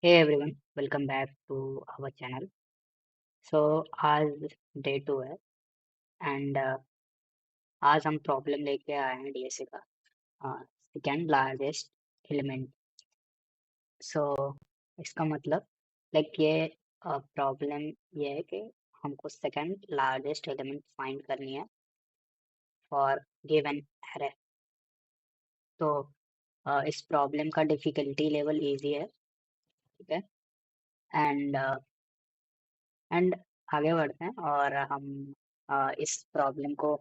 Hey everyone, welcome back to our channel. So आज day 2 है and आज हम प्रॉब्लम लेके आए हैं डीएसए का सेकेंड लार्जेस्ट एलिमेंट। सो इसका मतलब ये प्रॉब्लम ये है कि हमको सेकेंड लार्जेस्ट एलिमेंट फाइंड करनी है फॉर गिवन एरे। तो इस प्रॉब्लम का डिफिकल्टी लेवल इजी है, ठीक है। एंड एंड आगे बढ़ते हैं और हम इस प्रॉब्लम को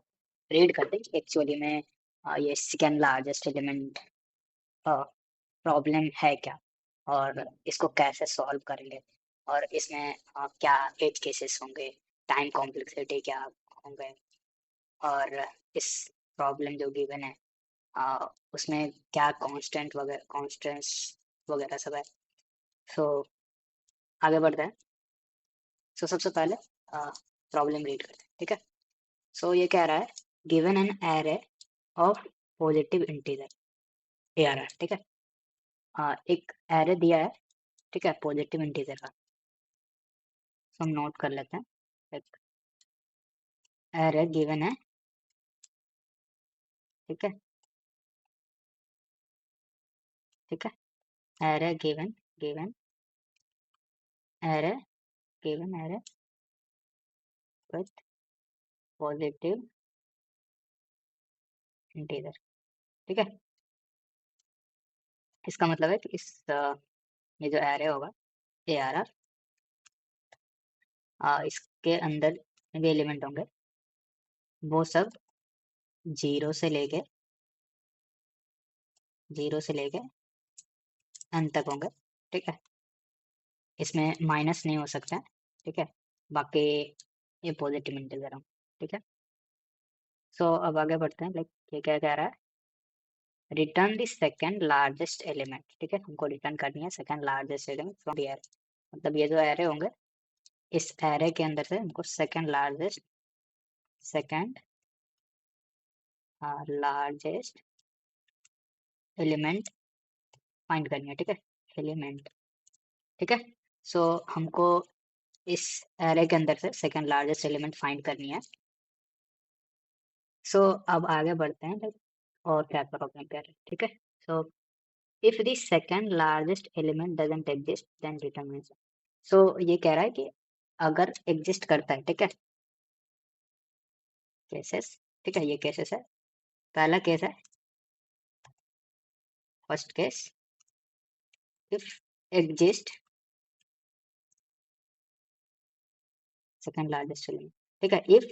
रीड करते हैं कि एक्चुअली में ये सेकेंड लार्जेस्ट एलिमेंट प्रॉब्लम है क्या, और इसको कैसे सॉल्व करेंगे, और इसमें क्या एज केसेस होंगे, टाइम कॉम्प्लेक्सिटी क्या होंगे, और इस प्रॉब्लम जो गिवन है उसमें क्या कॉन्स्टेंट्स वगैरह सब है। सो आगे बढ़ते हैं। सो सबसे पहले प्रॉब्लम रीड करते हैं, ठीक है। सो ये कह रहा है given an array of positive integer ARR, ठीक है। एक एरे दिया है, ठीक है, पॉजिटिव इंटीजर का। सो हम नोट कर लेते हैं। एक एरे गिवन है, ठीक है, ठीक है। Array given given array given array with positive integer, ठीक है। इसका मतलब है कि ये जो एरे होगा ARR, इसके अंदर जो एलिमेंट होंगे वो सब जीरो से लेके n तक होंगे, ठीक है। इसमें माइनस नहीं हो सकता है, ठीक है। बाकी ये पॉजिटिव इंटीजर होंगे, ठीक है। सो अब आगे बढ़ते हैं। ये क्या कह रहा है, return the second largest element, ठीक है। हमको रिटर्न करनी है second largest element from the array. मतलब ये जो एरे होंगे, इस एरे के अंदर से हमको सेकंड लार्जेस्ट एलिमेंट फाइंड करनी है, ठीक है। एलिमेंट, ठीक है। सो हमको इस एरे के अंदर से सेकंड लार्जेस्ट एलिमेंट फाइंड करनी है। सो अब आगे बढ़ते हैं। और क्या प्रॉब्लम कर रहे हैं, ठीक है। So if the second largest element doesn't exist then return answer. So ये कह रहा है कि अगर एग्जिस्ट करता है, ठीक है, केसेस, ठीक है, ये केसेस है। पहला केस है, first case, if exist second largest element, ठीक है। If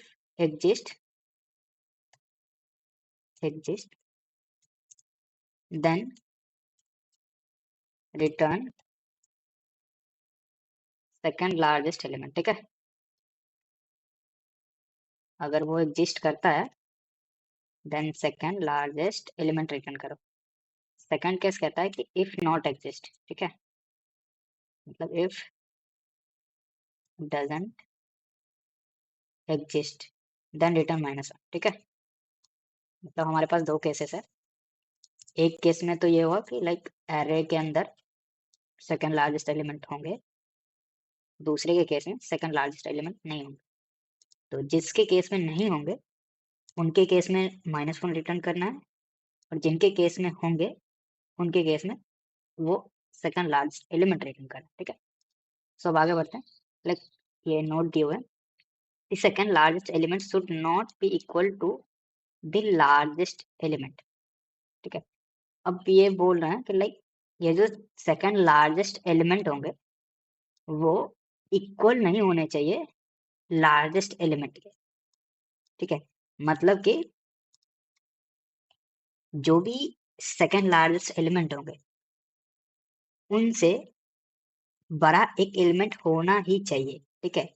exist then return second largest element, ठीक है। अगर वो एग्जिस्ट करता है then second largest element return करो। सेकंड केस कहता है कि इफ नॉट एग्जिस्ट, ठीक है, मतलब if doesn't exist then return -1, ठीक है। मतलब हमारे पास दो केसेस है। एक केस में तो ये हुआ कि एरे के अंदर सेकंड लार्जेस्ट एलिमेंट होंगे, दूसरे के केस में सेकंड लार्जेस्ट एलिमेंट नहीं होंगे। तो जिसके केस में नहीं होंगे उनके केस में -1 रिटर्न करना है, और जिनके केस में होंगे उनके केस में वो सेकंड लार्जेस्ट एलिमेंट रिटर्न करना है, ठीक है। सो अब आगे बढ़ते हैं। ये नोट दिए हुए, the second largest element should not be equal to the largest element, ठीक है। अब ये बोल रहे हैं कि ये जो सेकंड लार्जेस्ट एलिमेंट होंगे वो इक्वल नहीं होने चाहिए लार्जेस्ट एलिमेंट के, ठीक है। मतलब कि जो भी सेकंड लार्जेस्ट एलिमेंट होंगे उनसे बड़ा एक एलिमेंट होना ही चाहिए, ठीक है।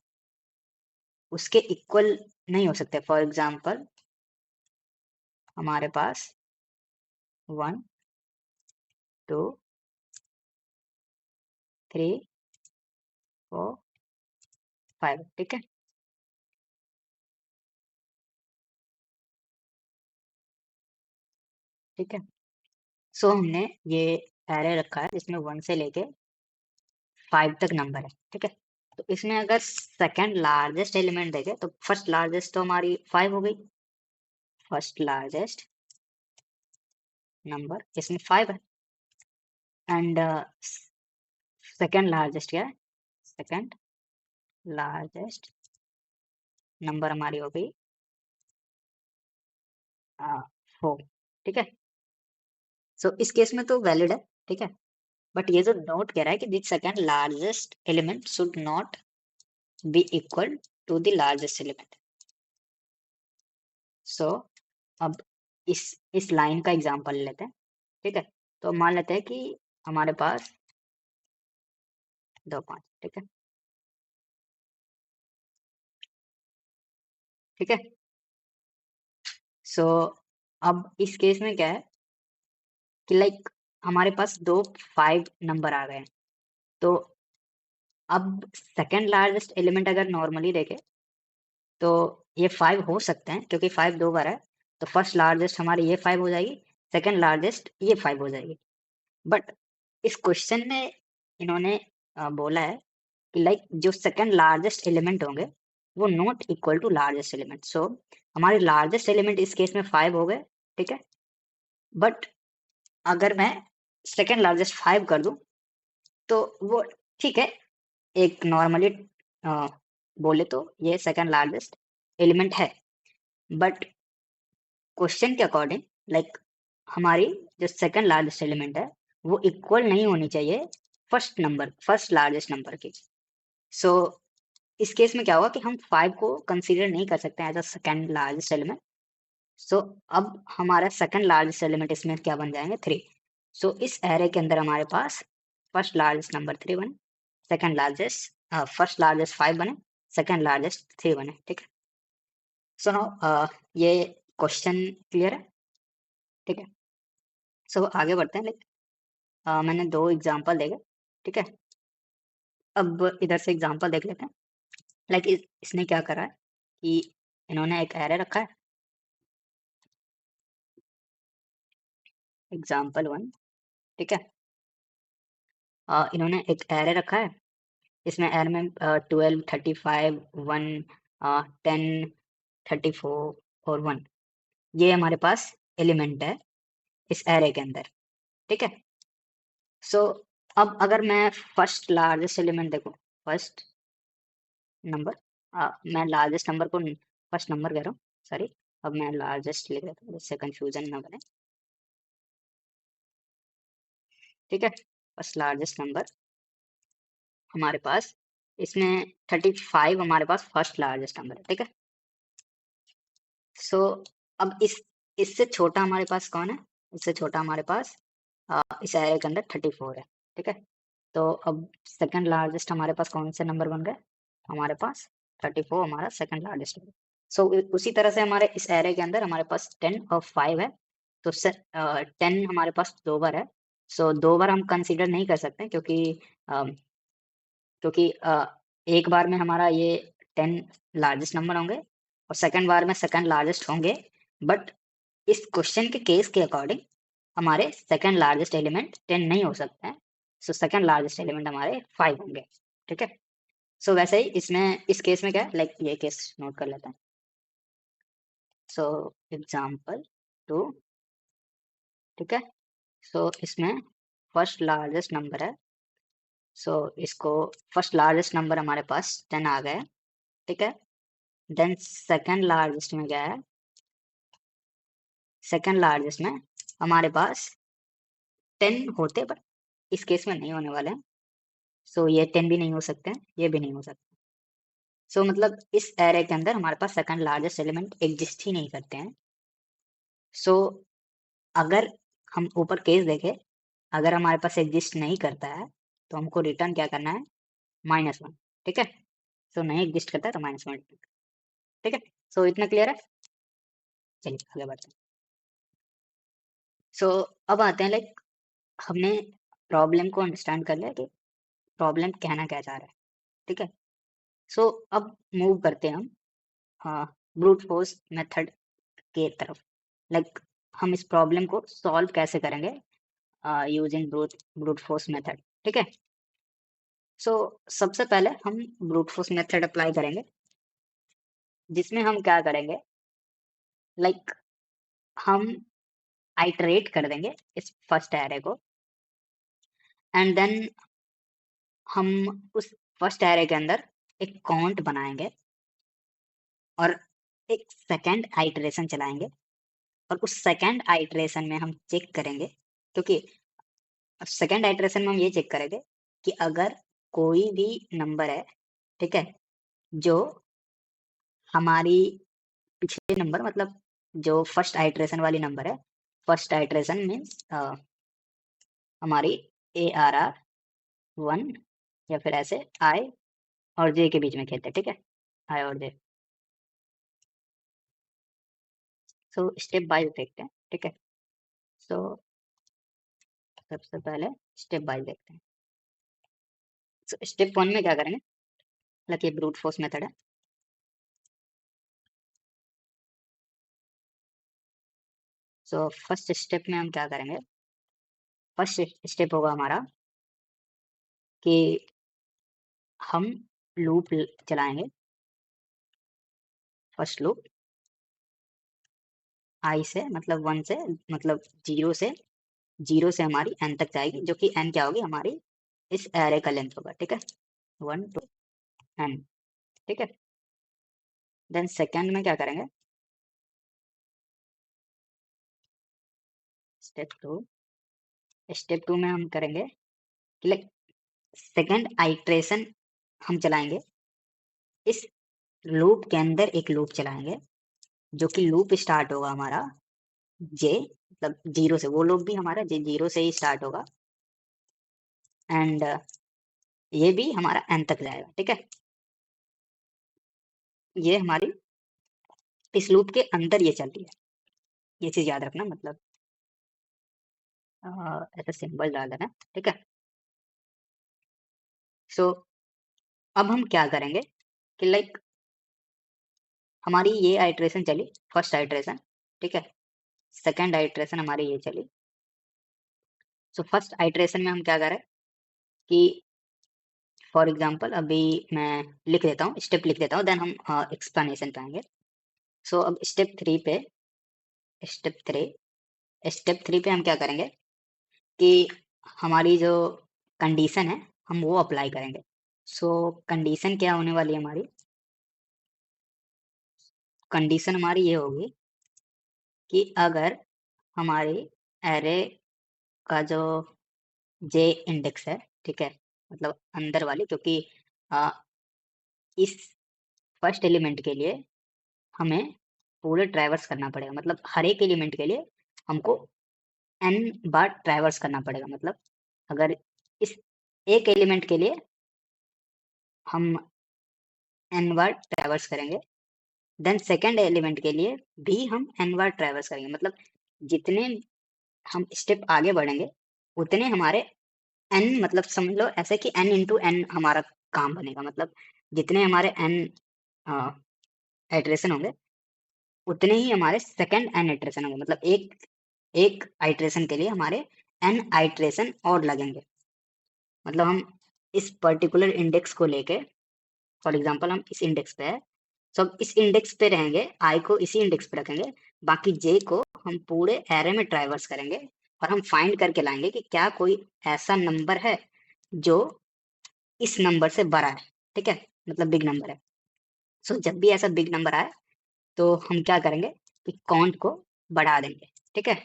उसके इक्वल नहीं हो सकते। फॉर एग्जांपल हमारे पास 1 2 3 4 5, ठीक है, ठीक है। सो हमने ये एरे रखा है जिसमें 1 से लेके 5 तक नंबर है, ठीक है। तो इसमें अगर सेकंड लार्जेस्ट एलिमेंट देखे तो फर्स्ट लार्जेस्ट तो हमारी 5 हो गई, फर्स्ट लार्जेस्ट नंबर इसमें 5 है, एंड सेकंड लार्जेस्ट क्या है, सेकंड लार्जेस्ट नंबर हमारी हो गई 4, ठीक है। सो इस केस में तो वैलिड है, ठीक है। बट ये जो नोट कह रहा है कि the second largest element should not be equal to the largest element. So अब इस लाइन का एग्जांपल लेते हैं, ठीक है। तो मान लेते हैं कि हमारे पास 2 5, ठीक है, ठीक है। सो अब इस केस में क्या है कि लाइक हमारे पास 2 5 नंबर आ गए हैं। तो अब सेकंड लार्जेस्ट एलिमेंट अगर नॉर्मली देखें तो ये 5 हो सकते हैं, क्योंकि 5 2 बार है। तो फर्स्ट लार्जेस्ट हमारी ये 5 हो जाएगी, सेकंड लार्जेस्ट ये 5 हो जाएगी। बट इस क्वेश्चन में इन्होंने बोला है कि लाइक जो सेकंड लार्जेस्ट एलिमेंट होंगे वो not equal to largest element. So हमारे लार्जेस्ट एलिमेंट इस केस में 5 हो गए, ठीक है। बट अगर मैं सेकंड लार्जेस्ट 5 कर दूं तो वो ठीक है, एक नॉर्मली बोले तो ये सेकंड लार्जेस्ट एलिमेंट है। बट क्वेश्चन के अकॉर्डिंग लाइक हमारी जो सेकंड लार्जेस्ट एलिमेंट है वो इक्वल नहीं होनी चाहिए फर्स्ट लार्जेस्ट नंबर की। सो इस केस में क्या होगा कि हम 5 को कंसीडर नहीं कर सकते as a second largest element. So अब हमारा सेकंड लार्जेस्ट एलिमेंट इसमें क्या बन जाएंगे, 3। सो इस एरे के अंदर हमारे पास फर्स्ट लार्जेस्ट नंबर 3 बने, सेकंड लार्जेस्ट फर्स्ट लार्जेस्ट 5 बने, सेकंड लार्जेस्ट 3 बने, ठीक है। सो नाउ ये क्वेश्चन क्लियर है, ठीक है। सो आगे बढ़ते हैं। लाइक मैंने 2 एग्जांपल देखे, ठीक है। अब इधर से एग्जांपल देख लेते हैं। लाइक इसने क्या करा है कि इन्होंने एक एरे रखा है, एग्जांपल 1, ठीक है। इन्होंने एक एरे रखा है, इसमें एरे में 12 35 1 10 34 और 1 ये हमारे पास एलिमेंट है इस एरे के अंदर, ठीक है। सो अब अगर मैं फर्स्ट लार्जेस्ट एलिमेंट देखूं, फर्स्ट नंबर, मैं लार्जेस्ट नंबर को फर्स्ट नंबर कह रहा हूँ, सॉरी। अब मैं लार्जेस्ट लिख देता हूँ जिससे कंफ्यूजन ना बने, ठीक है। फर्स्ट लार्जेस्ट नंबर हमारे पास इसमें 35 हमारे पास फर्स्ट लार्जेस्ट नंबर है, ठीक है। सो अब इससे छोटा हमारे पास कौन है, इससे छोटा हमारे पास इस एरे के अंदर 34 है, ठीक है। तो अब सेकंड लार्जेस्ट हमारे पास कौन से नंबर बन गए, हमारे पास 34 हमारा सेकंड लार्जेस्ट नंबर। सो उसी तरह से हमारे इस एरे के अंदर हमारे पास 10 और 5 है। तो 10 हमारे पास 2 बार है। सो 2 बार हम कंसीडर नहीं कर सकते, क्योंकि क्योंकि एक बार में हमारा ये 10 लार्जेस्ट नंबर होंगे और सेकंड बार में सेकंड लार्जेस्ट होंगे। बट इस क्वेश्चन के केस के अकॉर्डिंग हमारे सेकंड लार्जेस्ट एलिमेंट 10 नहीं हो सकते हैं। सो सेकंड लार्जेस्ट एलिमेंट हमारे 5 होंगे, ठीक है। सो वैसे ही इसमें इस केस में क्या है, लाइक ये केस नोट कर लेते हैं। सो एग्जांपल 2, ठीक है। सो इसमें फर्स्ट लार्जेस्ट नंबर है। सो इसको फर्स्ट लार्जेस्ट नंबर हमारे पास 10 आ गया, ठीक है। देन सेकंड लार्जेस्ट में क्या है, सेकंड लार्जेस्ट में हमारे पास 10 होते, पर इस केस में नहीं होने वाले हैं। सो ये 10 भी नहीं हो सकते हैं, ये भी नहीं हो सकते। सो मतलब इस एरे के अंदर हमारे पास सेकंड लार्जेस्ट एलिमेंट एग्जिस्ट ही नहीं करते हैं। सो अगर हम ऊपर केस देखें, अगर हमारे पास एग्जिस्ट नहीं करता है तो हमको रिटर्न क्या करना है, -1, ठीक है। सो नहीं एग्जिस्ट करता है तो -1, ठीक है। सो इतना क्लियर है, चलिए आगे बढ़ते हैं। सो अब आते हैं, लाइक हमने प्रॉब्लम को अंडरस्टैंड कर लिया कि प्रॉब्लम कहना क्या चाह रहा है, ठीक है। सो अब मूव करते हैं हम ब्रूट फोर्स मेथड के तरफ। लाइक हम इस प्रॉब्लम को सॉल्व कैसे करेंगे यूजिंग ब्रूट फोर्स मेथड, ठीक है। सो सबसे पहले हम ब्रूट फोर्स मेथड अप्लाई करेंगे, जिसमें हम क्या करेंगे, लाइक हम आइटरेट कर देंगे इस फर्स्ट एरे को, एंड देन हम उस फर्स्ट एरे के अंदर एक काउंट बनाएंगे और एक सेकंड आइटरेशन चलाएंगे, और उस सेकंड आइटरेशन में हम चेक करेंगे, क्योंकि सेकंड आइटरेशन में हम ये चेक करेंगे कि अगर कोई भी नंबर है, ठीक है, जो हमारी पिछले नंबर मतलब जो फर्स्ट आइटरेशन वाली नंबर है, फर्स्ट आइटरेशन मीन्स हमारी ARR 1 या फिर ऐसे I और J के बीच में खेलते हैं, ठीक है, I और J। सो स्टेप बाय देखते हैं, ठीक है। सो सबसे पहले स्टेप बाय देखते हैं। सो स्टेप 1 में क्या करेंगे, मतलब ये ब्रूट फोर्स मेथड है। सो फर्स्ट स्टेप में हम क्या करेंगे, फर्स्ट स्टेप होगा हमारा कि हम लूप चलाएंगे, फर्स्ट लूप I से मतलब 1 से मतलब 0 से हमारी n तक जाएगी, जो कि n क्या होगी, हमारी इस एरे का लेंथ होगा, ठीक है, 1 to n, ठीक है। देन सेकंड में क्या करेंगे, स्टेप टू में हम करेंगे कि लाइक सेकंड आइट्रेशन हम चलाएंगे, इस लूप के अंदर एक लूप चलाएंगे, जो कि लूप स्टार्ट होगा हमारा J मतलब 0 से, वो लूप भी हमारा J 0 से ही स्टार्ट होगा, एंड ये भी हमारा n तक जाएगा, ठीक है। ये हमारी इस लूप के अंदर ये चल रही है, ये चीज याद रखना, मतलब ऐसा सिंबल डाल देना, ठीक है। सो अब हम क्या करेंगे कि लाइक हमारी ये आइट्रेशन चली, फर्स्ट आइट्रेशन, ठीक है, सेकंड आइट्रेशन हमारी ये चली। सो फर्स्ट आइट्रेशन में हम क्या करें कि फॉर एग्जांपल अभी मैं लिख देता हूँ, स्टेप लिख देता हूँ, देन हम एक्सप्लेनेशन पे आएंगे। सो अब स्टेप थ्री स्टेप थ्री पे हम क्या करेंगे कि हमारी जो कंडीशन है हम वो अप्लाई करेंगे। सो कंडीशन क्या होने वाली है, हमारी कंडीशन हमारी ये होगी कि अगर हमारी एरे का जो J इंडेक्स है, ठीक है, मतलब अंदर वाली, क्योंकि आ, इस फर्स्ट एलिमेंट के लिए हमें पूरे ट्रैवर्स करना पड़ेगा, मतलब हर एक एलिमेंट के लिए हमको n बार ट्रैवर्स करना पड़ेगा, मतलब अगर इस एक एलिमेंट के लिए हम n बार ट्रैवर्स करेंगे, देन सेकेंड एलिमेंट के लिए भी हम n बार ट्रैवर्स करेंगे, मतलब जितने हम स्टेप आगे बढ़ेंगे उतने हमारे n, मतलब समझ लो ऐसे कि n इंटू n हमारा काम बनेगा, मतलब जितने हमारे n आइट्रेशन होंगे उतने ही हमारे सेकंड n आइट्रेशन होंगे, मतलब एक आइट्रेशन के लिए हमारे n आइट्रेशन और लगेंगे, मतलब हम इस पर्टिकुलर इंडेक्स को लेके, फॉर एग्जांपल हम इस इंडेक्स पे है, सब इस इंडेक्स पे रहेंगे, I को इसी इंडेक्स पे रखेंगे, बाकी J को हम पूरे एरे में ट्राइवर्स करेंगे और हम फाइंड करके लाएंगे कि क्या कोई ऐसा नंबर है जो इस नंबर से बड़ा है, ठीक है, मतलब बिग नंबर है। सो जब भी ऐसा बिग नंबर आए तो हम क्या करेंगे कि काउंट को बढ़ा देंगे, ठीक है,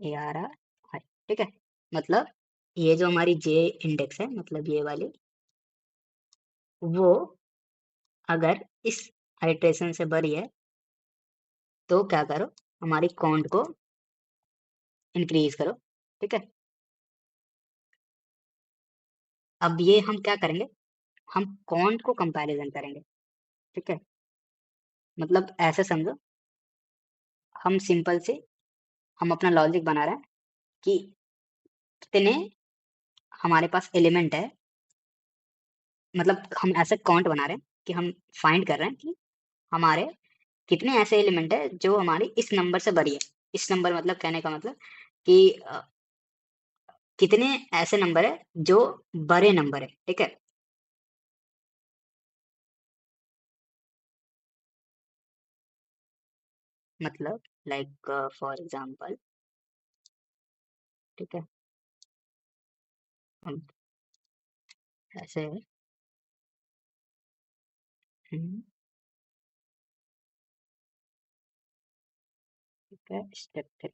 11 है, ठीक है, मतलब ये जो हमारी J इंडेक्स है, मतलब ये वाली, वो अगर इस आइट्रेशन से बड़ी है तो क्या करो, हमारी काउंट को इंक्रीज करो, ठीक है। अब ये हम क्या करेंगे, हम काउंट को कंपैरिजन करेंगे, ठीक है, मतलब ऐसे समझो, हम सिंपल से हम अपना लॉजिक बना रहे हैं कि कितने हमारे पास एलिमेंट है, मतलब हम ऐसे काउंट बना रहे हैं कि हम फाइंड कर रहे हैं कि हमारे कितने ऐसे एलिमेंट है जो हमारी इस नंबर से बड़ी है। इस नंबर मतलब कहने का मतलब कि कितने ऐसे नंबर है जो बड़े नंबर है, ठीक है। मतलब लाइक फॉर एग्जांपल, ठीक है, अब ऐसे है, ठीक है, स्टेप 3,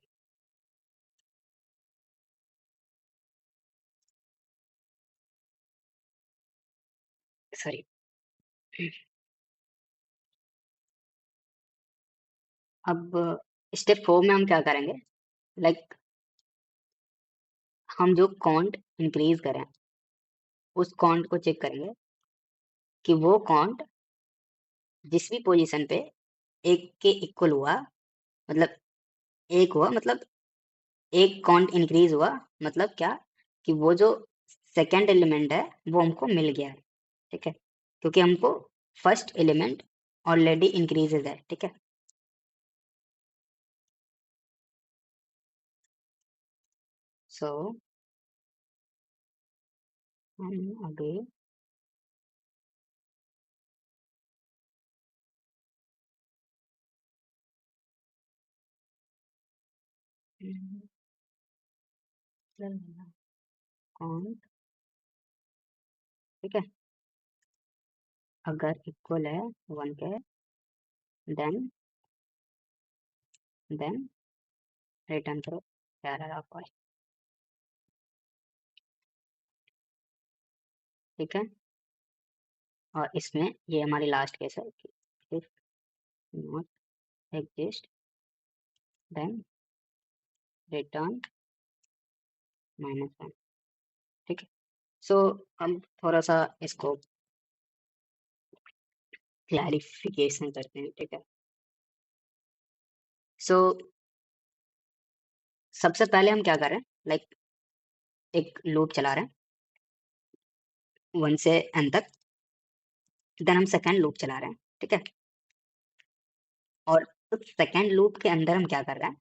सॉरी। अब स्टेप 4 में हम क्या करेंगे, लाइक हम जो काउंट इंक्रीज करें उस काउंट को चेक करेंगे कि वो काउंट जिस भी पोजीशन पे एक के इक्वल हुआ, मतलब एक हुआ, मतलब एक काउंट इंक्रीज हुआ, मतलब क्या, कि वो जो सेकंड एलिमेंट है वो हमको मिल गया है, ठीक है, क्योंकि हमको फर्स्ट एलिमेंट ऑलरेडी इंक्रीजेज है, ठीक है। सो हम अभी काउंट, ठीक है, अगर इक्वल है 1 के, देन रिटर्न करो एरर ऑफ आई, ठीक है। और इसमें ये हमारी लास्ट केस है कि if not exist then return -1, ठीक है। सो हम थोड़ा सा इसको क्लैरिफिकेशन करते हैं, ठीक है। सो सबसे पहले हम क्या कर रहे हैं, लाइक एक लूप चला रहे हैं 1 से n तक, देन हम सेकेंड लूप चला रहे हैं, ठीक है। और उस सेकेंड लूप के अंदर हम क्या कर रहे हैं,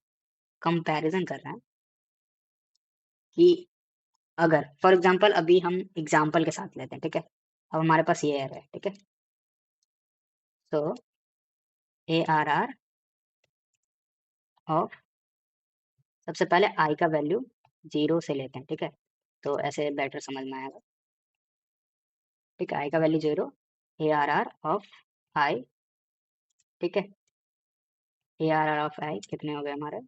कंपैरिजन कर रहे हैं कि अगर फॉर एग्जांपल अभी हम एग्जांपल के साथ लेते हैं, ठीक है। अब हमारे पास ये एरर है, ठीक है। सो ARR ऑफ, सबसे पहले आई का वैल्यू 0 से लेते हैं, ठीक है, तो ऐसे बेटर समझ में आएगा, ठीक है। आई का वैल्यू 0, ARR ऑफ आई, ठीक है। ARR ऑफ आई कितने हो गए हमारे,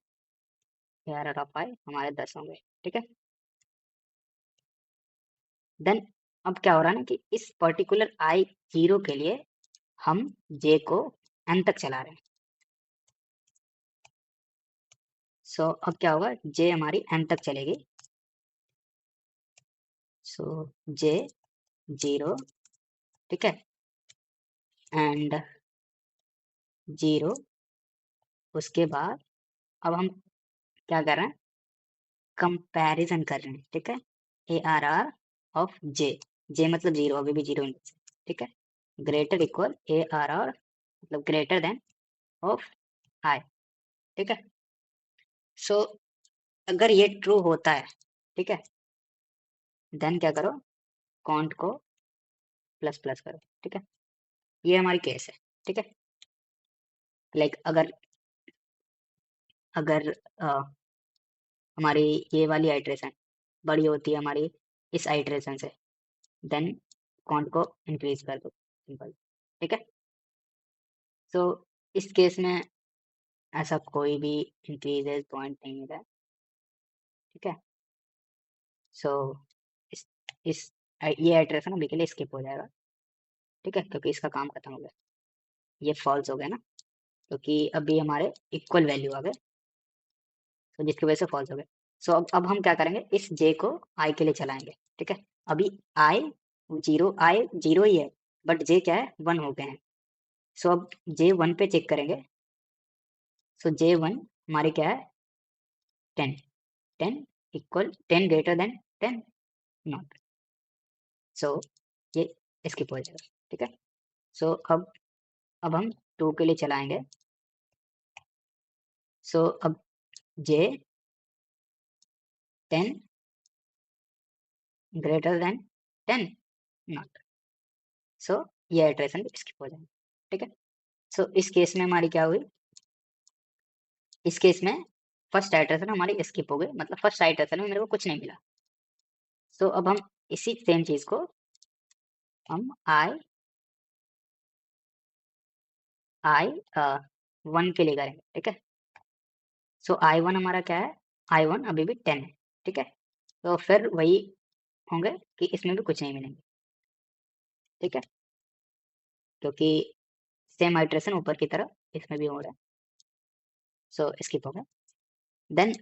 ARR ऑफ आई हमारे 10 होंगे, ठीक है। देन अब क्या हो रहा है ना कि इस पर्टिकुलर आई 0 के लिए हम जे को n तक चला रहे हैं। सो अब क्या होगा, जे हमारी n तक चलेगी। सो जे 0, ठीक है, एंड 0, उसके बाद अब हम क्या कर रहे हैं, कंपैरिजन कर रहे हैं, ठीक है। ARR ऑफ जे, जे मतलब 0, अभी भी 0 इंडेक्स है, ठीक है, ग्रेटर इक्वल ARR मतलब ग्रेटर देन ऑफ आई, ठीक है। सो अगर ये ट्रू होता है, ठीक है, देन क्या करो, काउंट को प्लस प्लस करो, ठीक है। ये हमारी केस है, ठीक है। लाइक अगर अगर हमारी ये वाली आइट्रेशन बड़ी होती है हमारी इस आइट्रेशन से, देन काउंट को इंक्रीज कर दो, सिंपल, ठीक है। सो इस केस में ऐसा कोई भी इंक्रीजेज पॉइंट नहीं मिला है, ठीक है। सो इस इस ये आइट्रेशन अभी के लिए स्किप हो जाएगा, ठीक है, क्योंकि इसका काम खत्म हो गया। ये फॉल्स हो गया ना, क्योंकि अभी हमारे इक्वल वैल्यू आ गए, तो जिसकी वजह से फॉल्स हो गए। सो अब हम क्या करेंगे, इस जे को आई के लिए चलाएंगे, ठीक है। अभी आई जीरो ही है, बट जे क्या है, 1 हो गए हैं। सो अब जे 1 पे चेक करेंगे। सो जे 1 हमारे क्या है, 10, 10 इक्वल 10 ग्रेटर देन 10 नॉट। सो ये स्किप हो जाएगा, ठीक है। सो अब हम 2 के लिए चलाएंगे। सो अब जे 10 ग्रेटर देन 10 नॉट। सो ये इटरेशन स्किप हो जाएगी, ठीक है। सो इस केस में हमारी क्या हुई, इस केस में फर्स्ट इटरेशन हमारी स्किप हो गई, मतलब फर्स्ट इटरेशन में मेरे को कुछ नहीं मिला। सो अब हम इसी सेम चीज को हम आई 1 के लिए करेंगे, ठीक है। सो I1 हमारा क्या है, I1 अभी भी 10 है, ठीक है। तो फिर वही होंगे कि इसमें भी कुछ नहीं मिलेंगे, ठीक है, क्योंकि सेम आइट्रेशन ऊपर की तरफ इसमें भी हो रहा है। सो स्किप हो गया। देन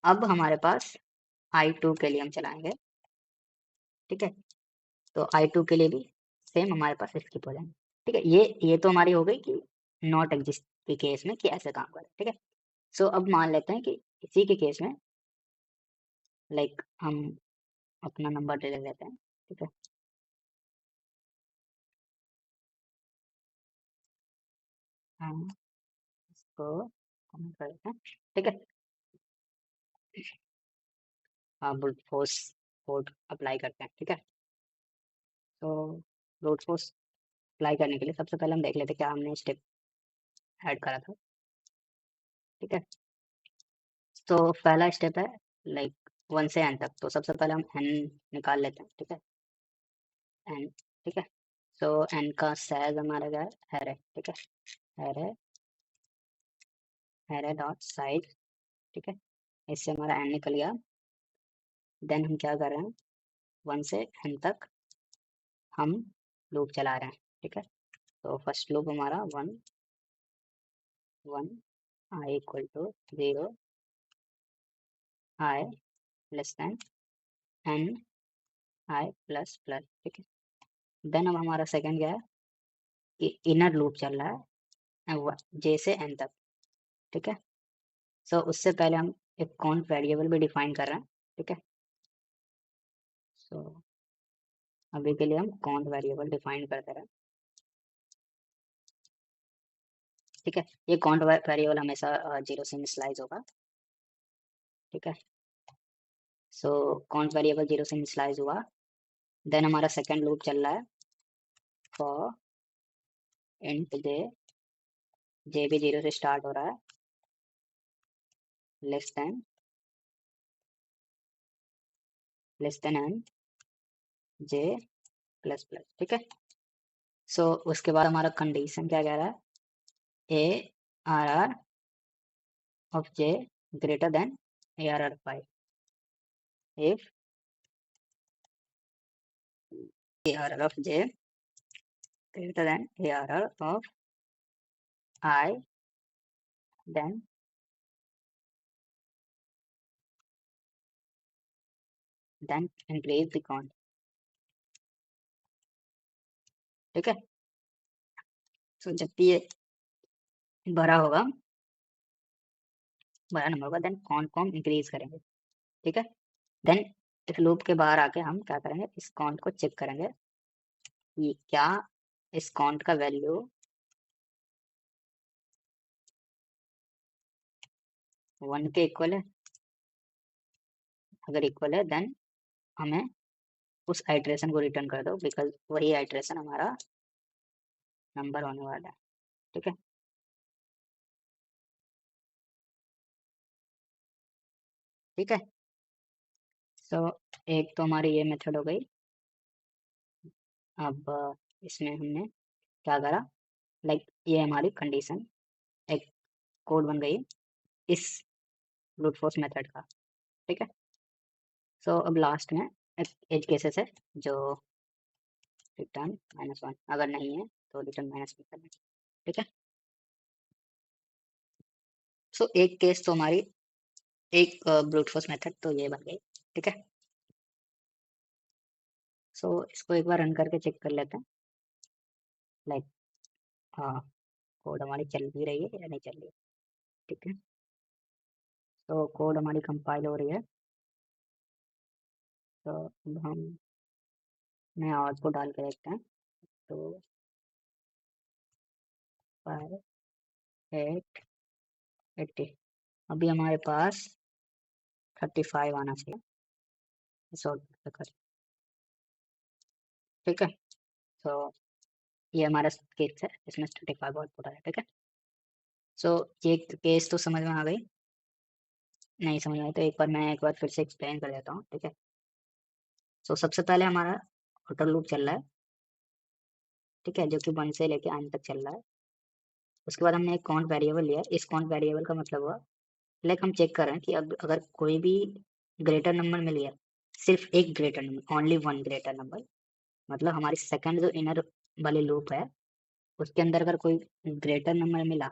अब हमारे पास I2 के लिए हम चलाएंगे, ठीक है। तो I2 के लिए भी सेम हमारे पास स्किप हो जाएंगे, ठीक है। ये तो हमारी हो गई कि नॉट एग्जिस्ट के केस में कि ऐसे काम करें, ठीक है। सो अब मान लेते हैं कि इसी के केस में लाइक हम अपना नंबर ले लेते हैं, ठीक है। हम इसको कमेंट कर देते हैं, ठीक है। हाँ, ब्रूट फोर्स कोड अप्लाई करते हैं, ठीक है। तो ब्रूट फोर्स अप्लाई करने के लिए सबसे पहले हम देख लेते हैं क्या हमने स्टेप ऐड करा था, ठीक है। तो पहला स्टेप है लाइक 1 से n तक, तो सबसे पहले हम n निकाल लेते हैं, ठीक है। n, ठीक है। तो n का साइज हमारा क्या है, array, ठीक है। array डॉट साइज, ठीक है। इससे हमारा n निकल गया। देन हम क्या कर रहे हैं, 1 से n तक हम लूप चला रहे हैं, ठीक है। तो फर्स्ट लूप हमारा 1 1 I equal to 0 I less than n I plus plus, ठीक है। देन अब हमारा सेकंड क्या है कि इनर लूप चल रहा है j से n तक, ठीक है। सो उससे पहले हम एक काउंट वेरिएबल भी डिफाइन कर रहे हैं, ठीक है। सो अभी के लिए हम काउंट वेरिएबल डिफाइन करते रहे, ठीक है। ये काउंट वेरिएबल हमेशा 0 से इनिशियलाइज होगा, ठीक है। सो काउंट वेरिएबल 0 से इनिशियलाइज हुआ। देन हमारा सेकंड लूप चल रहा है फॉर इंट j भी 0 से स्टार्ट हो रहा है, less than n j plus plus, ठीक है। सो उसके बाद हमारा कंडीशन क्या कह रहा है, A R R of j greater than A R R 5 if A R R of j greater than ARR of I, then increase the count, ठीक है। तो जब भी ये बड़ा होगा, बड़ा नंबर होगा, देन काउंट को हम इंक्रीज करेंगे, ठीक है। देन इस लूप के बाहर आके हम क्या करेंगे, इस काउंट को चेक करेंगे कि क्या इस काउंट का वैल्यू 1 के इक्वल है। अगर इक्वल है देन हमें उस आइट्रेशन को रिटर्न कर दो, बिकॉज वही आइट्रेशन हमारा नंबर होने वाला है, ठीक है। ठीक है। सो एक तो हमारी ये मेथड हो गई। अब इसमें हमने क्या करा, लाइक ये हमारी कंडीशन एक कोड बन गई इस ब्रूट फोर्स मेथड का, ठीक है। सो अब लास्ट में एक एज केसेस है जो रिटर्न -1, अगर नहीं है तो रिटर्न -1 करना है, ठीक है। सो एक केस तो हमारी एक ब्रूट फोर्स मेथड तो ये बन गई, ठीक है। सो इसको एक बार रन करके चेक कर लेते हैं, लाइक हाँ कोड हमारी चल भी रही है या नहीं चल रही है, ठीक है। तो कोड हमारी कंपाइल हो रही है। तो अब हम नए आवाज को डाल के देखते हैं। तो 5 8 80, अभी हमारे पास 35 आना चाहिए, सॉर्ट कर, ठीक है। तो ये हमारा केस है, इसमें स्टैटिक फाइबर आउटपुट है, ठीक है। सो ये केस तो समझ में आ गई, नहीं समझ में आई तो एक बार फिर से एक्सप्लेन कर देता हूँ, ठीक है। सो सबसे पहले हमारा आउटर लूप चल रहा है, ठीक है, जो कि 1 से लेके n तक चल रहा है। उसके बाद हमने एक काउंट वेरिएबल लिया। इस काउंट वेरिएबल का मतलब हुआ लाइक हम चेक कर रहे हैं कि अब अगर कोई भी ग्रेटर नंबर मिल गया, सिर्फ एक greater number, only one greater number, मतलब हमारी सेकंड जो इनर वाली लूप है उसके अंदर अगर कोई ग्रेटर नंबर मिला,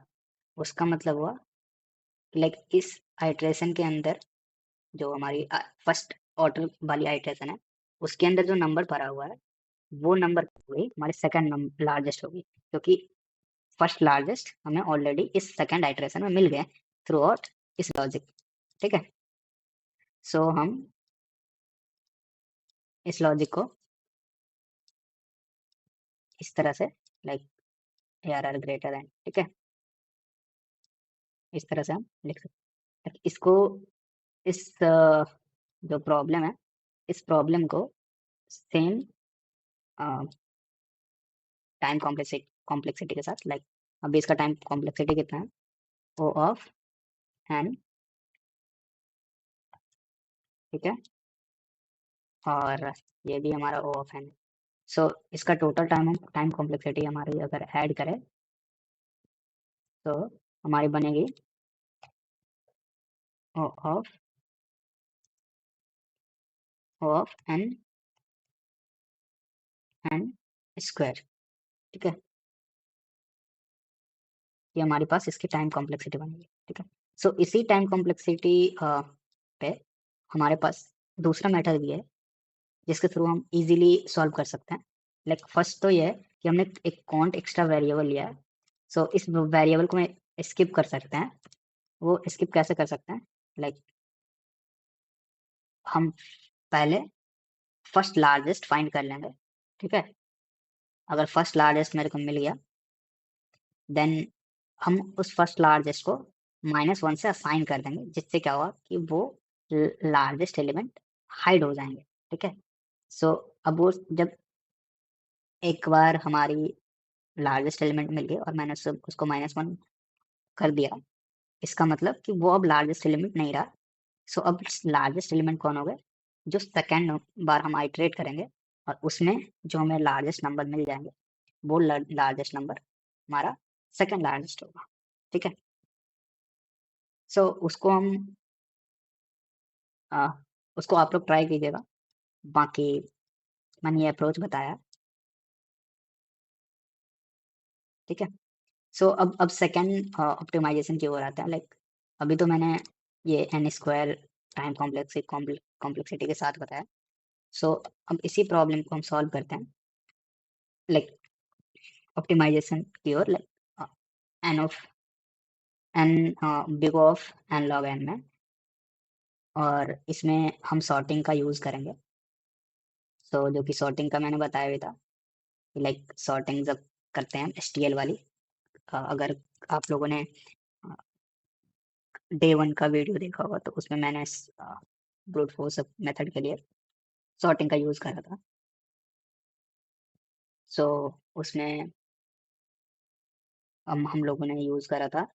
उसका मतलब हुआ लाइक इस आइट्रेशन के अंदर जो हमारी फर्स्ट ऑर्डर वाली आइट्रेशन है उसके अंदर जो नंबर भरा हुआ है वो नंबर हुई हमारी सेकंड लार्जेस्ट होगी, क्योंकि फर्स्ट लार्जेस्ट हमें ऑलरेडी इस सेकंड आइट्रेशन में मिल गए थ्रू आउट इस लॉजिक, ठीक है। सो हम इस लॉजिक को इस तरह से लाइक ARR ग्रेटर देन, ठीक है, इस तरह से हम लिख सकते हैं। इसको इस जो प्रॉब्लम है इस प्रॉब्लम को सेम टाइम कॉम्प्लेक्सिटी के साथ लाइक अभी इसका टाइम कॉम्प्लेक्सिटी कितना है, O ऑफ n, ठीक है, और ये भी हमारा O ऑफ n है। सो इसका टोटल टाइम कॉम्प्लेक्सिटी हमारी अगर ऐड करें तो हमारी बनेगी O ऑफ n स्क्वायर, ठीक है। ये हमारे पास इसकी टाइम कॉम्प्लेक्सिटी बनेगी, ठीक है। सो इसी टाइम कॉम्प्लेक्सिटी पे हमारे पास दूसरा मेथड भी है जिसके थ्रू हम इजीली सॉल्व कर सकते हैं। लाइक फर्स्ट तो ये है कि हमने एक काउंट एक्स्ट्रा वेरिएबल लिया है। सो इस वेरिएबल को मैं स्किप कर सकते हैं। वो स्किप कैसे कर सकते हैं, लाइक हम पहले फर्स्ट लार्जेस्ट फाइंड कर लेंगे, ठीक है। अगर फर्स्ट लार्जेस्ट मेरे को मिल गया देन हम उस फर्स्ट लार्जेस्ट को -1 से असाइन कर देंगे, जिससे क्या होगा कि वो लार्जेस्ट एलिमेंट हाइड हो जाएंगे, ठीक है। सो अब वो जब एक बार हमारी लार्जेस्ट एलिमेंट मिल गई और मैंने उसको -1 कर दिया, इसका मतलब कि वो अब लार्जेस्ट एलिमेंट नहीं रहा। सो अब लार्जेस्ट एलिमेंट कौन हो गए, जो सेकेंड बार हम आइट्रेट करेंगे और उसमें जो हमें लार्जेस्ट नंबर मिल जाएंगे वो लार्जेस्ट नंबर हमारा सेकेंड लार्जेस्ट होगा, ठीक है। सो उसको हम आ, उसको आप लोग ट्राई कीजिएगा। बाकी मैंने ये अप्रोच बताया, ठीक है। सो अब सेकेंड ऑप्टिमाइजेशन की ओर आता है। लाइक अभी तो मैंने ये n स्क्वायर टाइम कॉम्प्लेक्सिटी के साथ बताया। सो अब इसी प्रॉब्लम को हम सॉल्व करते हैं लाइक ऑप्टिमाइजेशन की ओर, like n of n big of n log n में, और इसमें हम सॉर्टिंग का यूज़ करेंगे। सो जो कि सॉर्टिंग का मैंने बताया भी था, लाइक सॉर्टिंग जब करते हैं STL वाली, अगर आप लोगों ने डे 1 का वीडियो देखा होगा तो उसमें मैंने ब्रूट फोर्स मेथड के लिए सॉर्टिंग का यूज़ करा था। सो उसमें हम लोगों ने यूज़ करा था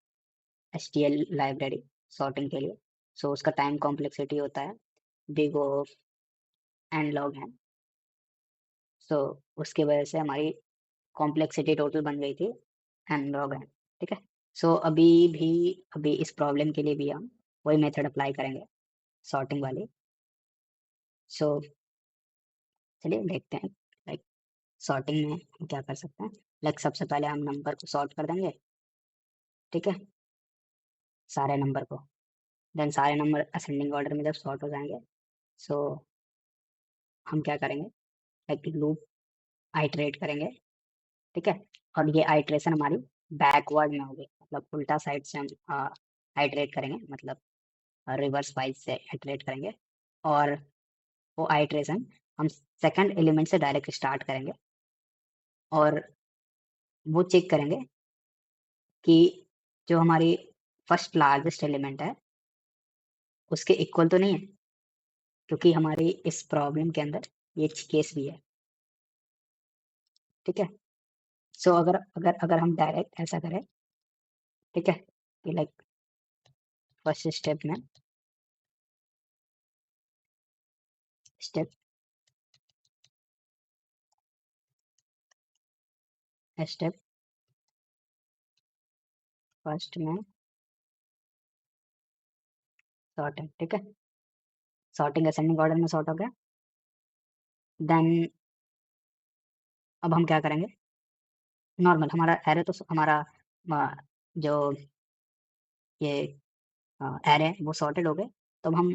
STL लाइब्रेरी सॉर्टिंग के लिए। सो उसका टाइम कॉम्प्लेक्सिटी होता है big of n log n। सो उसकी वजह से हमारी कॉम्प्लेक्सिटी टोटल बन गई थी n लॉग n, ठीक है। सो अभी इस प्रॉब्लम के लिए भी हम वही मेथड अप्लाई करेंगे, सॉर्टिंग वाली। सो चलिए देखते हैं लाइक सॉर्टिंग में हम क्या कर सकते हैं। लाइक सबसे पहले हम नंबर को सॉर्ट कर देंगे, ठीक है, सारे नंबर को। देन सारे नंबर असेंडिंग ऑर्डर में जब सॉर्ट हो जाएंगे, सो हम क्या करेंगे, लाइक लूप आइटरेट करेंगे, ठीक है। और ये आइटरेशन हमारी बैकवर्ड में होगी, मतलब उल्टा साइड से हम आइटरेट करेंगे, मतलब रिवर्स वाइज से आइटरेट करेंगे। और वो आइटरेशन हम सेकंड एलिमेंट से डायरेक्ट स्टार्ट करेंगे और वो चेक करेंगे कि जो हमारी फर्स्ट लार्जेस्ट एलिमेंट है उसके इक्वल तो नहीं है, क्योंकि हमारी इस प्रॉब्लम के अंदर ये केस भी है, ठीक है। सो अगर अगर अगर हम डायरेक्ट ऐसा करें, ठीक है, कि लाइक फर्स्ट स्टेप में स्टेप स्टेप फर्स्ट में सॉर्टिंग, ठीक है, सॉर्टिंग असेंडिंग ऑर्डर में सॉर्ट हो गया। देन अब हम क्या करेंगे, नॉर्मल हमारा एरे तो हमारा जो ये एरे वो सॉर्टेड हो गए। तो अब हम,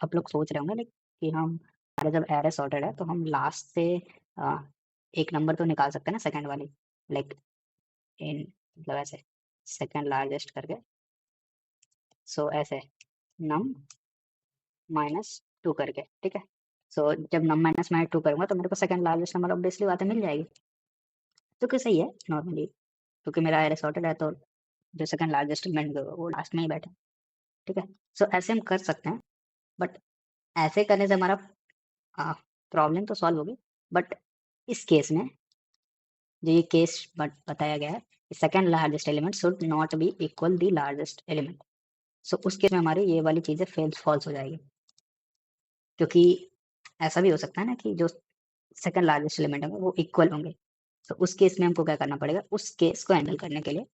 आप लोग सोच रहे होंगे लाइक कि हम, हमारा जब एरे सॉर्टेड है तो हम लास्ट से अ, एक नंबर तो निकाल सकते हैं ना सेकंड वाली, लाइक इन मतलब ऐसे सेकंड लार्जेस्ट करके। सो ऐसे नम माइनस टू करके, ठीक है। सो जब नम माइनस माइनस टू करूंगा तो मेरे को सेकंड लार्जेस्ट नंबर ऑब्वियसली बातें मिल जाएगी, तो क्या सही है नॉर्मली, क्योंकि मेरा एरे सॉर्टेड है तो जो सेकंड लार्जेस्ट एलिमेंट वो लास्ट में ही बैठे, ठीक है। सो ऐसे हम कर सकते हैं, बट ऐसे करने से हमारा प्रॉब्लम तो सॉल्व होगी, बट इस केस में जो ये केस बताया गया है, second largest element should not be equal the largest element. So उस केस में हमारी ये वाली चीजें फॉल्स हो जाएगी, क्योंकि ऐसा भी हो सकता है ना कि जो सेकंड लार्जेस्ट एलिमेंट होंगे वो इक्वल होंगे। तो उस केस में हमको क्या करना पड़ेगा, उस केस को हैंडल करने के लिए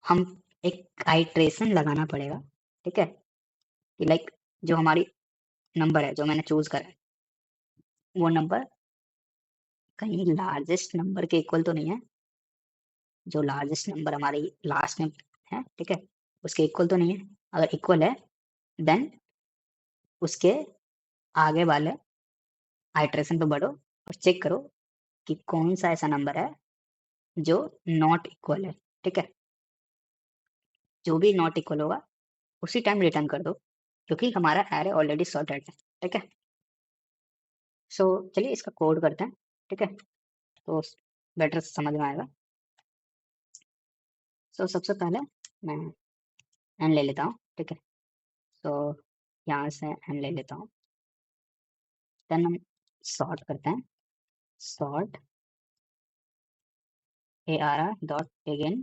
हम एक आइट्रेशन लगाना पड़ेगा, ठीक है, कि लाइक जो हमारी नंबर है जो मैंने चूज करा है वो नंबर कहीं लार्जेस्ट नंबर के इक्वल तो नहीं है, जो लार्जेस्ट नंबर हमारी लास्ट में है, ठीक है, उसके इक्वल तो नहीं है। अगर इक्वल है देन उसके आगे वाले आइट्रेशन पे बढ़ो और चेक करो कि कौन सा ऐसा नंबर है जो नॉट इक्वल है, ठीक है। जो भी नॉट इक्वल होगा उसी टाइम रिटर्न कर दो, क्योंकि हमारा एरे ऑलरेडी सॉर्टेड है, ठीक है। सो चलिए इसका कोड करते हैं, ठीक है, तो बेटर समझ में आएगा। सो सबसे पहले मैं एन ले लेता हूँ, ठीक है। सो यहाँ से एन ले लेता हूँ, देन हम सॉर्ट करते हैं, सॉर्ट ए आर आर डॉट बिगिन,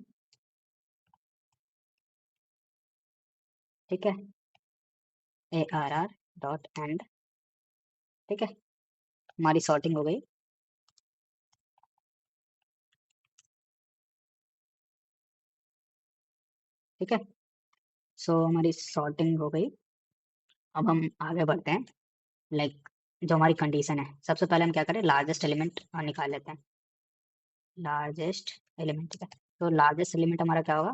ठीक है, A R R dot and, ठीक है, हमारी सॉर्टिंग हो गई। ठीक है, सो हमारी सॉर्टिंग हो गई। अब हम आगे बढ़ते हैं, लाइक जो हमारी कंडीशन है, सबसे पहले हम क्या करें, लार्जेस्ट एलिमेंट निकाल लेते हैं, लार्जेस्ट एलिमेंट, ठीक है। तो लार्जेस्ट एलिमेंट हमारा क्या होगा,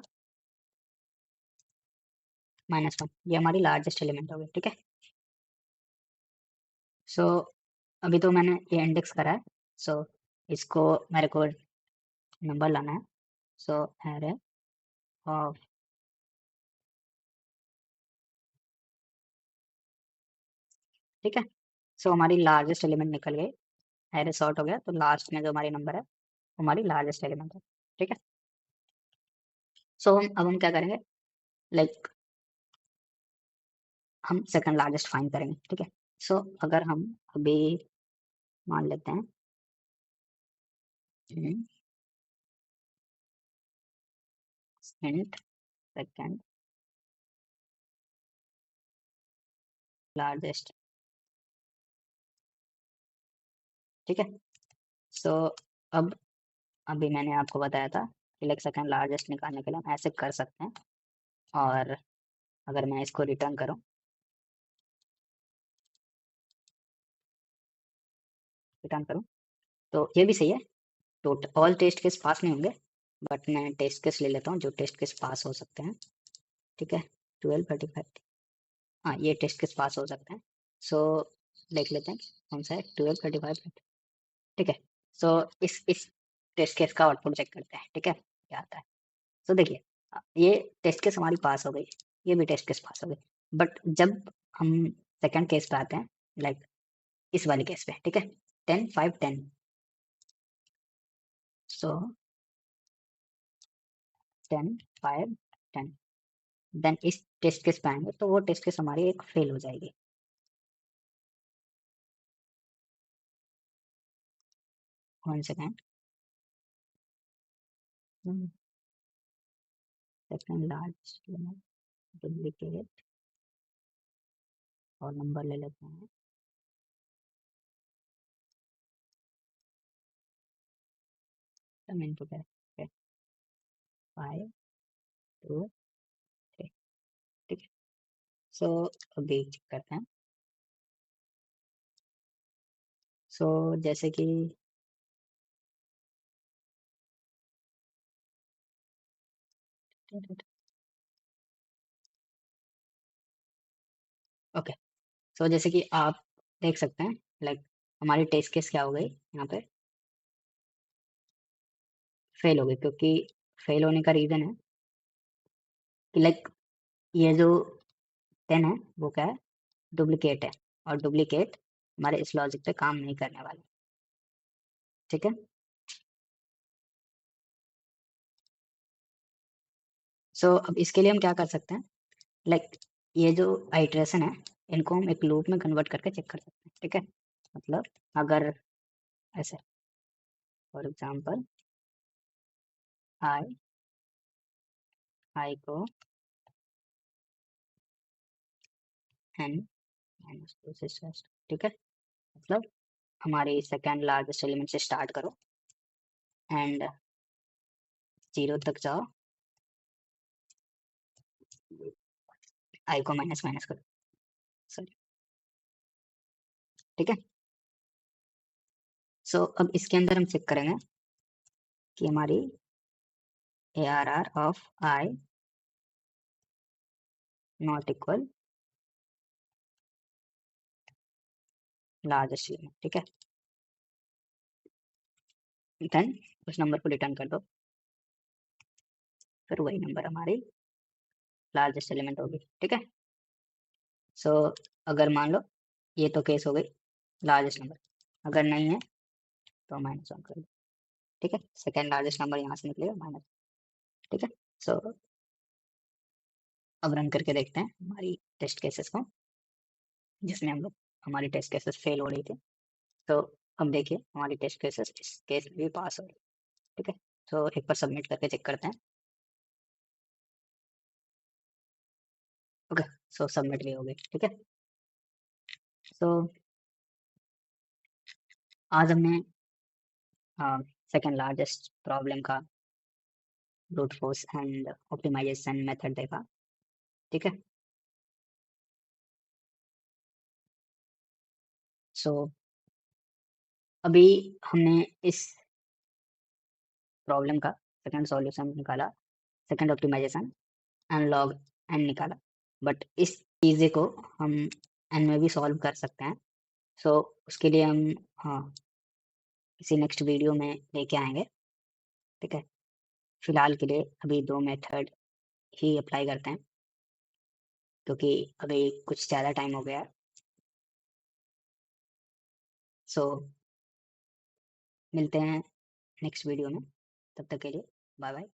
-1, ये हमारी लार्जेस्ट एलिमेंट होगी, ठीक है। सो अभी तो मैंने ये इंडेक्स करा है, सो इसको मेरे को नंबर लाना है। सो एरे ऑफ, ठीक है, सो हमारी लार्जेस्ट एलिमेंट निकल गई, एरे सॉर्ट हो गया, तो लास्ट में जो हमारी नंबर है वो हमारी लार्जेस्ट एलिमेंट है, ठीक है। सो हम क्या करेंगे, लाइक हम सेकंड लार्जेस्ट फाइंड करेंगे, ठीक है। सो अगर हम अभी मान लेते हैं इंट सेकंड लार्जेस्ट, ठीक है। सो अब अभी मैंने आपको बताया था कि लाइक सेकंड लार्जेस्ट निकालने के लिए हम ऐसे कर सकते हैं, और अगर मैं इसको रिटर्न करूं, तो ये भी सही है, तो ऑल टेस्ट केस पास नहीं होंगे, बट मैं टेस्ट केस ले लेता हूँ जो टेस्ट केस पास हो सकते हैं, ठीक है, 1235, हाँ ये टेस्ट केस पास हो सकते हैं। सो देख लेते हैं कौन सा है, 1235, ठीक है। सो इस टेस्ट केस का आउटपुट चेक करते हैं, ठीक है, क्या आता है। सो देखिए, ये टेस्ट केस हमारी पास हो गई, ये भी टेस्ट केस पास हो गई, बट जब हम सेकंड केस पे आते हैं, लाइक इस वाले केस पे, ठीक है, 10 5 10, सो 10 5 10, देन इस टेस्ट केस पे आएंगे तो वो टेस्ट केस हमारी एक फेल हो जाएगी, 1 सेकेंड, सेकेंड लार्ज डुप्लीकेट और नंबर ले लेते हैं, इनपुट है 5 2 3, ठीक है। सो अभी चेक करते हैं। सो जैसे कि ओके, सो जैसे कि आप देख सकते हैं, लाइक हमारी टेस्ट केस क्या हो गई यहाँ पे, फेल हो गई, क्योंकि फेल होने का रीज़न है कि लाइक ये जो 10 है वो क्या है, डुप्लीकेट है, और डुप्लीकेट हमारे इस लॉजिक पे काम नहीं करने वाला, ठीक है। सो अब इसके लिए हम क्या कर सकते हैं, लाइक ये जो आइट्रेशन है इनको हम एक लूप में कन्वर्ट करके चेक कर सकते हैं, ठीक है। मतलब अगर ऐसे फॉर एग्जांपल आई आई को एन माइनस 2 से स्टार्ट, ठीक है। मतलब हमारी सेकेंड लार्जेस्ट एलिमेंट से स्टार्ट करो एंड 0 तक जाओ, आई को माइनस माइनस करो, सॉरी, ठीक है। सो अब इसके अंदर हम चेक करेंगे कि हमारी ARR of I not equal largest element, ठीक है। देन उस नंबर को रिटर्न कर दो, फिर वही नंबर हमारी लार्जेस्ट एलिमेंट होगी, ठीक है। सो अगर मान लो ये तो केस हो गई लार्जेस्ट नंबर, अगर नहीं है तो माइनस 1 कर दो, ठीक है। सेकेंड लार्जेस्ट नंबर यहाँ से निकलेगा माइनस, ठीक है। सो अब रन करके देखते हैं हमारी टेस्ट केसेस को, जिसमें हम लोग हमारी टेस्ट केसेस फेल हो रही थी। तो अब देखिए हमारी टेस्ट केसेस इस केस में भी पास हो रही, ठीक है। तो एक बार सबमिट करके चेक करते हैं, ओके। सो सबमिट भी हो गई, ठीक है। सो आज हमने सेकेंड लार्जेस्ट प्रॉब्लम का brute force and optimization method देखा, ठीक है। सो अभी हमने इस प्रॉब्लम का सेकंड सॉल्यूशन निकाला, second optimization and log N निकाला, बट इस चीज़े को हम एन में भी सॉल्व कर सकते हैं। सो उसके लिए हम हाँ किसी नेक्स्ट वीडियो में लेके आएंगे, ठीक है। फिलहाल के लिए अभी 2 मेथड ही अप्लाई करते हैं, क्योंकि अभी कुछ ज़्यादा टाइम हो गया है। सो मिलते हैं नेक्स्ट वीडियो में, तब तक के लिए बाय बाय।